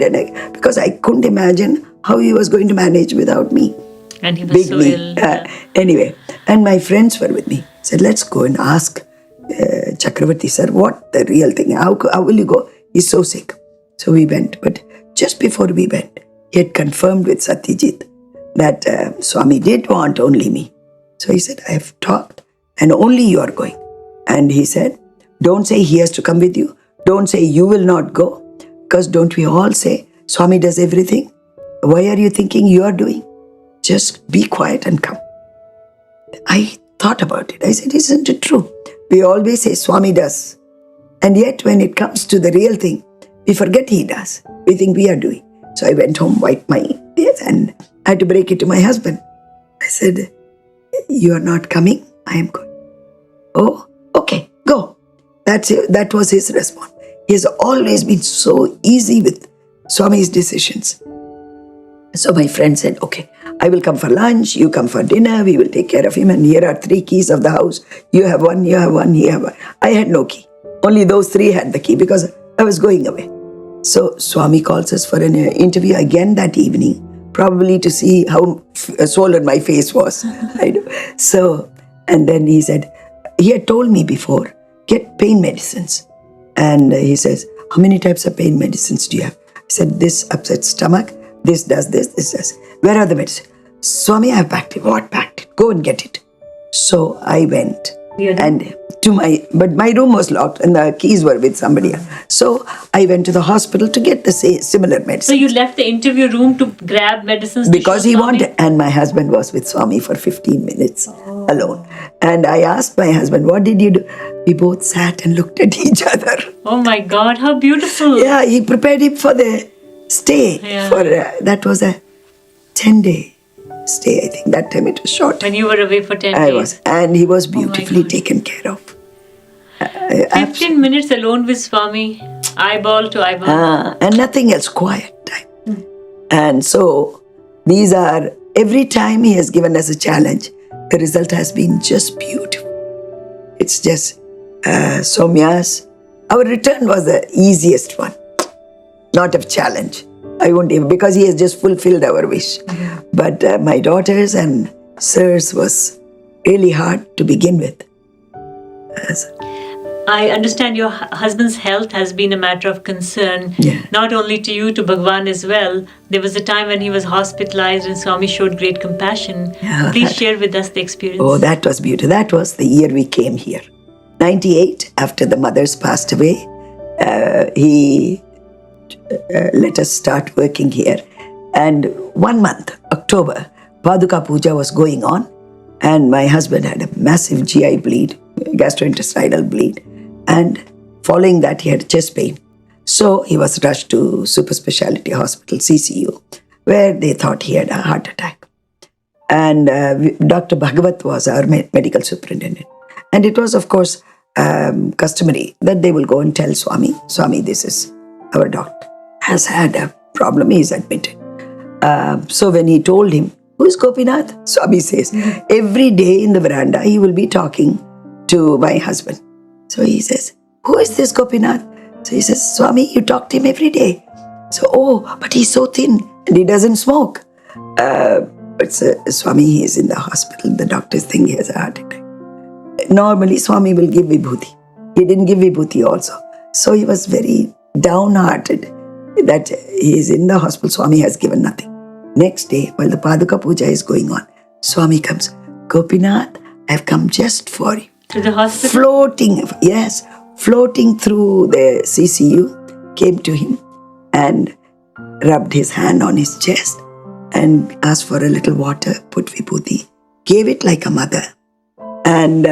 because I couldn't imagine how he was going to manage without me. And he was so ill. Anyway, and my friends were with me. Said, let's go and ask Chakravarti sir, what the real thing? How will you go? He's so sick. So we went. But just before we went, he had confirmed with Satyajit that Swami did want only me. So he said, I have talked and only you are going. And he said, don't say he has to come with you. Don't say you will not go. Because don't we all say, Swami does everything? Why are you thinking you are doing? Just be quiet and come. I thought about it. I said, isn't it true? We always say Swami does. And yet when it comes to the real thing, we forget he does. We think we are doing. So I went home, wiped my tears, and I had to break it to my husband. I said, you are not coming? I am going. Oh, okay, go. That was his response. He has always been so easy with Swami's decisions. So my friend said, okay, I will come for lunch, you come for dinner, we will take care of him, and here are 3 keys of the house. You have one, you have one, you have one. I had no key. Only those 3 had the key because I was going away. So Swami calls us for an interview again that evening, probably to see how swollen my face was. So, and then he said, he had told me before, get pain medicines. And he says, how many types of pain medicines do you have? I said, this upsets stomach, this does this, this does. Where are the medicines? Swami, I have packed it. What packed it? Go and get it. So I went but my room was locked and the keys were with somebody else. So I went to the hospital to get the similar medicine. So you left the interview room to grab medicines? Because he wanted, and my husband was with Swami for 15 minutes alone. And I asked my husband, what did you do? We both sat and looked at each other. Oh my God, how beautiful. Yeah, he prepared him for the stay. That was a 10-day stay, I think. That time it was short. When you were away for 10 days. I was. And he was beautifully taken care of. 15 minutes alone with Swami, eyeball to eyeball. And nothing else, quiet time. And so, these are, every time he has given us a challenge, the result has been just beautiful. It's just, Soumya's, our return was the easiest one. Not a challenge. I won't even, because he has just fulfilled our wish. But my daughters and sirs was really hard to begin with. I understand your husband's health has been a matter of concern, not only to you, to Bhagwan as well. There was a time when he was hospitalized and Swami showed great compassion. Please share with us the experience. Oh, that was beautiful. That was the year we came here. 98, after the mothers passed away, he let us start working here. And 1 month, October, Paduka Puja was going on, and my husband had a massive GI bleed, gastrointestinal bleed, and following that he had chest pain. So he was rushed to Super Speciality Hospital, CCU, where they thought he had a heart attack. And Dr. Bhagavat was our medical superintendent. And it was, of course, customary that they will go and tell Swami, this is our doctor, has had a problem, he is admitted. So when he told him, who is Gopinath? Swami says, every day in the veranda he will be talking to my husband. So he says, who is this Gopinath? So he says, Swami, you talk to him every day. So, but he's so thin and he doesn't smoke. But Swami, he is in the hospital. The doctors think he has a heart attack. Normally, Swami will give vibhuti. He didn't give vibhuti also. So he was very downhearted. that he is in the hospital. Swami has given nothing. Next day, while the Paduka Puja is going on, Swami comes, Gopinath, I have come just for you. To the hospital? Floating through the CCU, came to him and rubbed his hand on his chest and asked for a little water, put vibhuti, gave it like a mother. And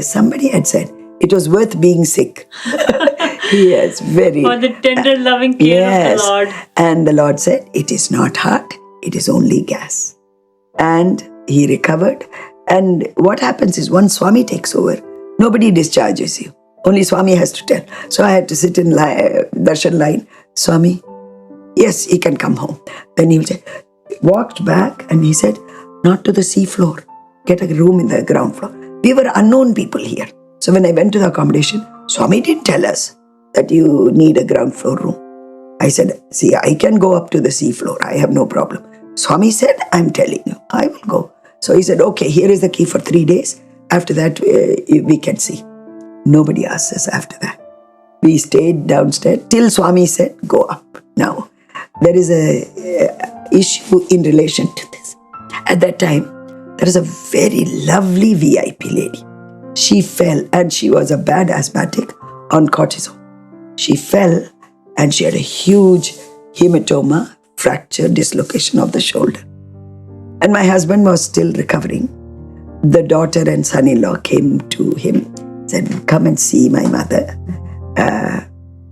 somebody had said, it was worth being sick. Yes, very. For the tender, loving care of the Lord. And the Lord said, it is not heart, it is only gas. And he recovered. And what happens is, once Swami takes over, nobody discharges you. Only Swami has to tell. So I had to sit in darshan line. Swami, yes, he can come home. Then he will say, walked back and he said, not to the sea floor. Get a room in the ground floor. We were unknown people here. So when I went to the accommodation, Swami didn't tell us that you need a ground floor room. I said, see, I can go up to the sea floor. I have no problem. Swami said, I'm telling you, I will go. So he said, okay, here is the key for 3 days. After that, we can see. Nobody asked us after that. We stayed downstairs till Swami said, go up. Now, there is a issue in relation to this. At that time, there is a very lovely VIP lady. She fell and she was a bad asthmatic on cortisone. She fell and she had a huge hematoma, fracture, dislocation of the shoulder. And my husband was still recovering. The daughter and son-in-law came to him, said, come and see my mother,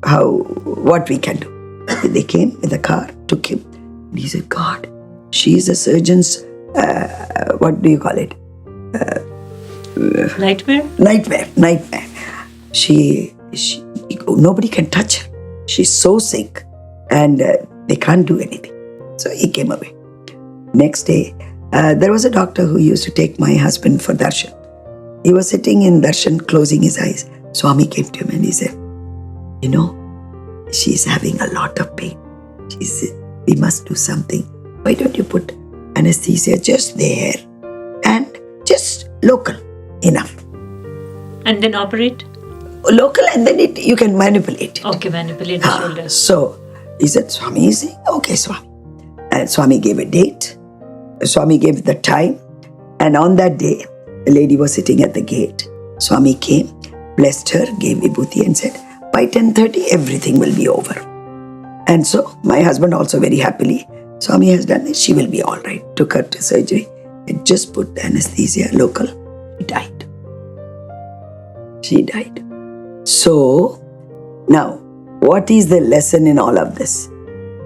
what we can do. They came with a car, took him. And he said, God, she is a surgeon's, what do you call it? Nightmare? Nightmare. She nobody can touch her. She's so sick and they can't do anything. So he came away. Next day, there was a doctor who used to take my husband for darshan. He was sitting in darshan, closing his eyes. Swami came to him and he said, she's having a lot of pain. She said, we must do something. Why don't you put anesthesia just there and just local, enough. And then operate? Local, and then you can manipulate it. Okay, manipulate the shoulders. So he said, Swami is saying, okay, Swami. And Swami gave a date. Swami gave the time. And on that day, the lady was sitting at the gate. Swami came, blessed her, gave vibhuti and said, by 10:30, everything will be over. And so my husband also very happily, Swami has done it, she will be all right. Took her to surgery. It just put the anesthesia local. She died. So, now, what is the lesson in all of this?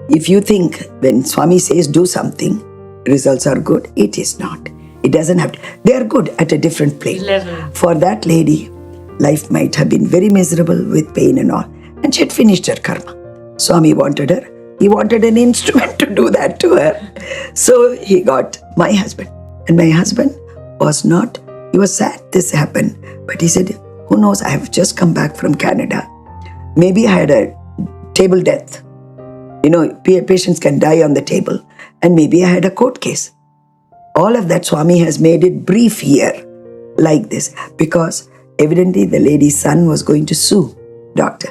If you think when Swami says do something, results are good, it is not. It doesn't have to. They are good at a different plane. Level. For that lady, life might have been very miserable with pain and all. And she had finished her karma. Swami wanted her. He wanted an instrument to do that to her. So he got my husband. And my husband was not, he was sad this happened. But he said, who knows, I have just come back from Canada. Maybe I had a table death. Patients can die on the table. And maybe I had a court case. All of that, Swami has made it brief here like this. Because evidently the lady's son was going to sue doctor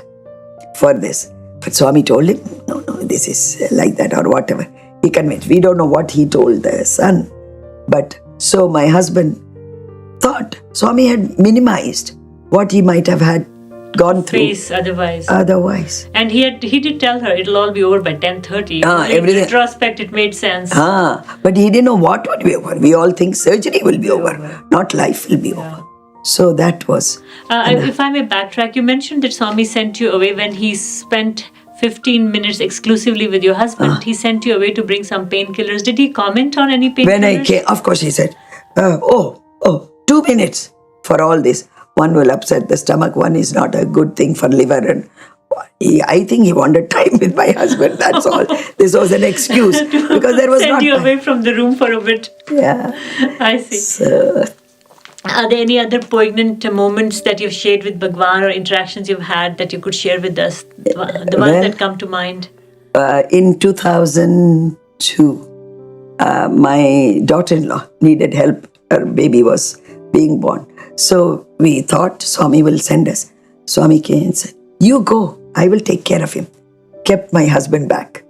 for this. But Swami told him, no, this is like that or whatever. He convinced. We don't know what he told the son. But so my husband thought Swami had minimized what he might have had gone through. Face otherwise. And he did tell her it'll all be over by 10:30. In retrospect, it made sense. But he didn't know what would be over. We all think surgery will be over, not life will be over. So that was... if I may backtrack, you mentioned that Swami sent you away when he spent 15 minutes exclusively with your husband. He sent you away to bring some painkillers. Did he comment on any painkillers? When I came, of course he said, 2 minutes for all this. One will upset the stomach, one is not a good thing for liver. And I think he wanted time with my husband, that's all. This was an excuse. Because there was send not you time. Away from the room for a bit. Yeah. I see. So, are there any other poignant moments that you've shared with Bhagwan or interactions you've had that you could share with us? The ones that come to mind. In 2002, my daughter-in-law needed help. Her baby was being born. So we thought Swami will send us. Swami came and said, you go. I will take care of him. Kept my husband back.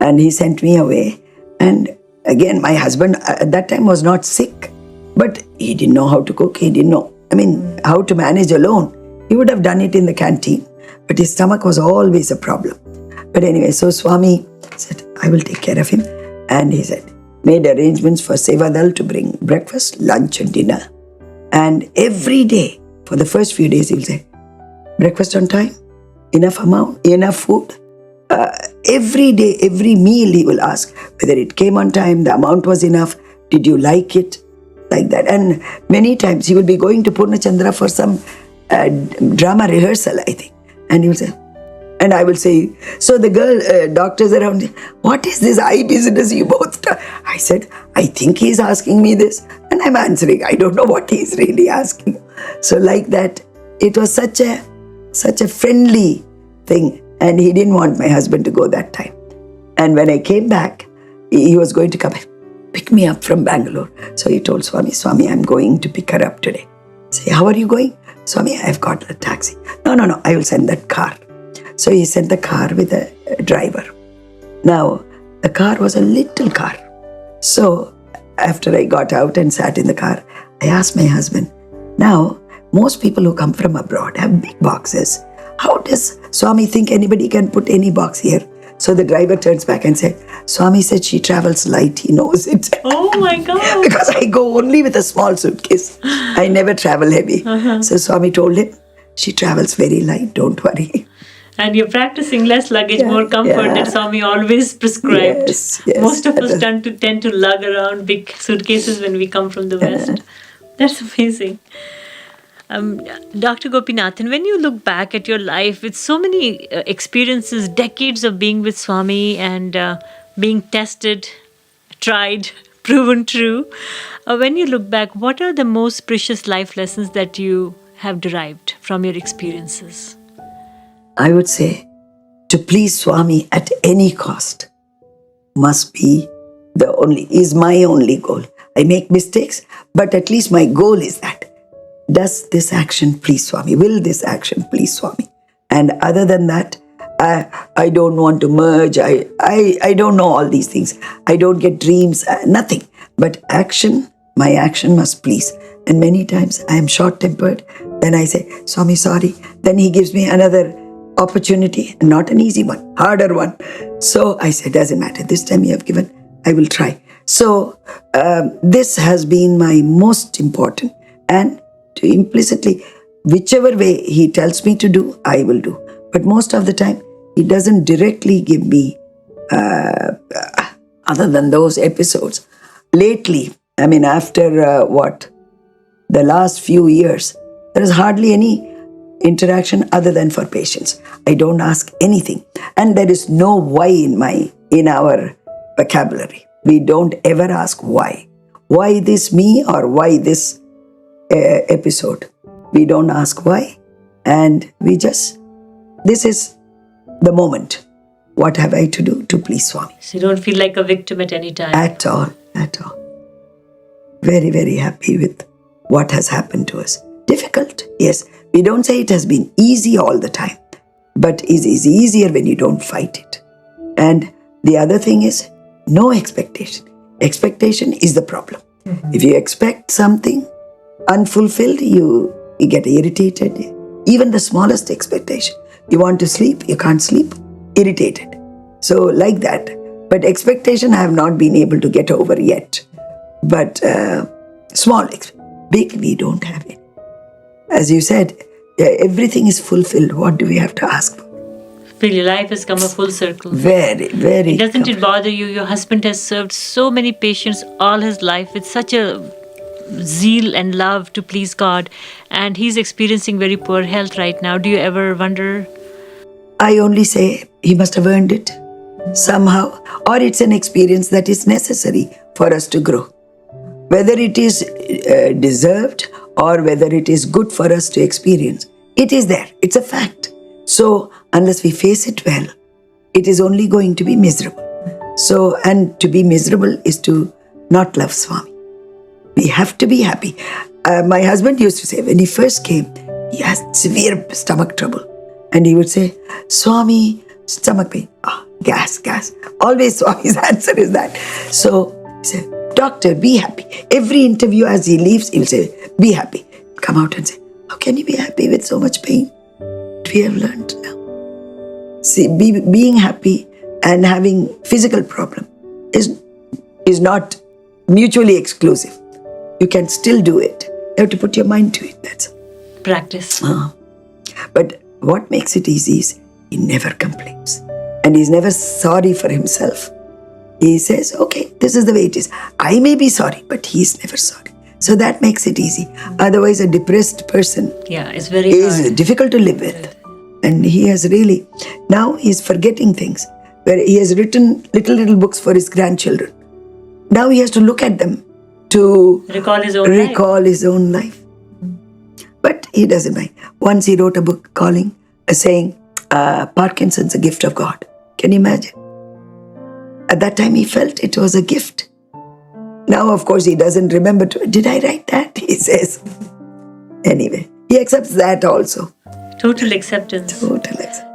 And he sent me away. And again, my husband at that time was not sick, but he didn't know how to cook. He didn't know, how to manage alone. He would have done it in the canteen, but his stomach was always a problem. But anyway, so Swami said, I will take care of him. And he said, made arrangements for Sevadal to bring breakfast, lunch and dinner. And every day, for the first few days, he will say, breakfast on time, enough amount, enough food. Every day, every meal he will ask whether it came on time, the amount was enough, did you like it, like that. And many times he will be going to Purnachandra for some drama rehearsal, I think. And he will say, and I will say, so the girl, doctors around, what is this eye business you both do? I said, I think he's asking me this. And I'm answering, I don't know what he's really asking. So like that, it was such a friendly thing. And he didn't want my husband to go that time. And when I came back, he was going to come and pick me up from Bangalore. So he told Swami, I'm going to pick her up today. I say, how are you going? Swami, I've got a taxi. No, I will send that car. So he sent the car with a driver. Now, the car was a little car. So after I got out and sat in the car, I asked my husband, now, most people who come from abroad have big boxes. How does Swami think anybody can put any box here? So the driver turns back and said, Swami said she travels light, he knows it. Oh my God. Because I go only with a small suitcase. I never travel heavy. So Swami told him, she travels very light, don't worry. And you're practicing less luggage, more comfort that Swami always prescribed. Yes. Most of us tend to lug around big suitcases when we come from the West. That's amazing. Dr. Gopinathan, when you look back at your life with so many experiences, decades of being with Swami and being tested, tried, proven true, when you look back, what are the most precious life lessons that you have derived from your experiences? I would say to please Swami at any cost is my only goal. I make mistakes, but at least my goal is that. Does this action please Swami? Will this action please Swami? And other than that, I don't want to merge. I don't know all these things. I don't get dreams, nothing. But my action must please. And many times I am short-tempered. Then I say, Swami, sorry. Then he gives me another opportunity, not an easy one, harder one. So I say, doesn't matter. This time you have given, I will try. So this has been my most important. And to implicitly, whichever way he tells me to do, I will do. But most of the time, he doesn't directly give me, other than those episodes. Lately, after the last few years, there is hardly any interaction other than for patients. I don't ask anything. And there is no why in our vocabulary. We don't ever ask why. Why this me or why this episode? We don't ask why. And this is the moment. What have I to do to please Swami? So you don't feel like a victim at any time? At all. Very, very happy with what has happened to us. Difficult, yes. We don't say it has been easy all the time, but it is easier when you don't fight it. And the other thing is, no expectation. Expectation is the problem. Mm-hmm. If you expect something unfulfilled, you get irritated. Even the smallest expectation. You want to sleep, you can't sleep, irritated. So like that. But expectation I have not been able to get over yet. But big we don't have it. As you said, everything is fulfilled. What do we have to ask for? Feel your life has come a full circle. Very, very. Doesn't it bother you? Your husband has served so many patients all his life with such a zeal and love to please God, and he's experiencing very poor health right now. Do you ever wonder? I only say he must have earned it somehow, or it's an experience that is necessary for us to grow. Whether it is deserved or whether it is good for us to experience, it is there. It's a fact. So unless we face it well, it is only going to be miserable. So, and to be miserable is to not love Swami. We have to be happy. My husband used to say, when he first came, he had severe stomach trouble. And he would say, Swami, stomach pain. Gas. Always Swami's answer is that. So he said, doctor, be happy. Every interview as he leaves, he'll say, be happy. Come out and say, how can you be happy with so much pain? We have learned now. See, being happy and having physical problem is not mutually exclusive. You can still do it. You have to put your mind to it. That's practice. But what makes it easy is he never complains. And he's never sorry for himself. He says, okay, this is the way it is. I may be sorry, but he's never sorry. So that makes it easy. Otherwise, a depressed person it's very is difficult to live with. And he has really, now he's forgetting things. Where he has written little books for his grandchildren. Now he has to look at them to recall his own life. But he doesn't mind. Once he wrote a book saying, Parkinson's a gift of God. Can you imagine? At that time he felt it was a gift. Now, of course, he doesn't remember. Did I write that? He says. Anyway, he accepts that also. Total acceptance. Total acceptance.